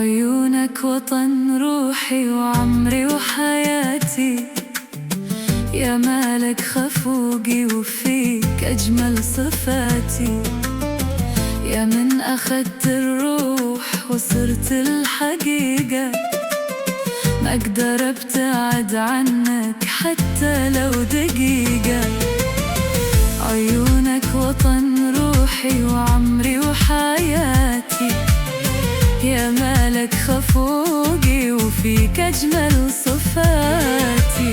عيونك وطن روحي وعمري وحياتي، يا مالك خفوقي وفيك أجمل صفاتي، يا من أخدت الروح وصرت الحقيقة، ما أقدر أبتعد عنك حتى لو دقيقة. عيونك وطن روحي وعمري وحياتي، يا مالك خفوقي وفيك أجمل صفاتي،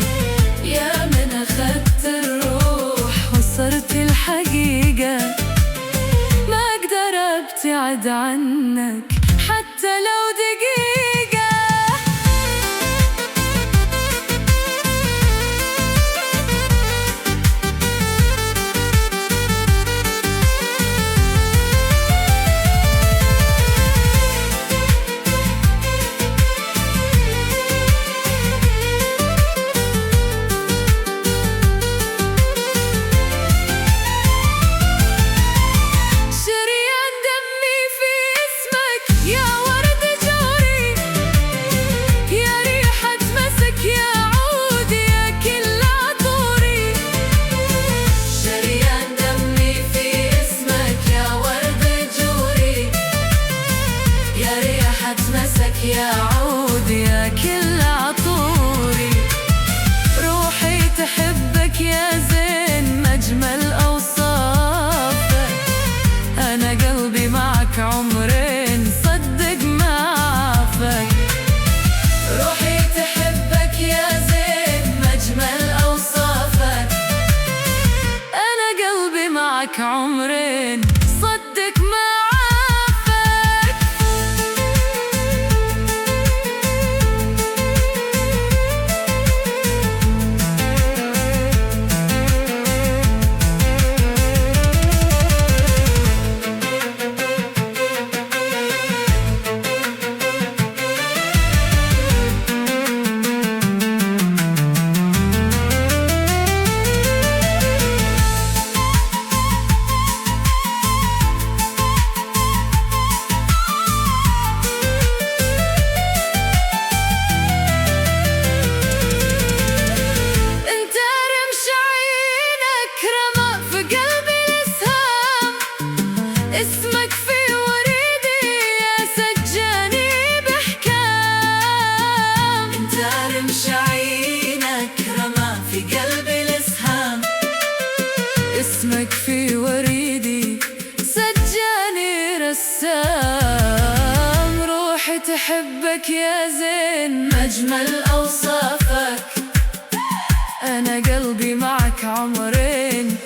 يا من أخدت الروح وصرت الحقيقة، ما أقدر أبتعد عنك حتى لو دقيقة. يا عود يا كل عطوري، روحي تحبك يا زين مجمل أوصافك، أنا قلبي معك عمرين صدق ما عافك. روحي تحبك يا زين مجمل أوصافك، أنا قلبي معك عمرين صدق ما اسمك في وريدي يا سجاني بحكام، انت رمش عينك رمى في قلبي الاسهام، اسمك في وريدي سجاني رسام، روحي تحبك يا زين مجمل أوصافك، أنا قلبي معك عمرين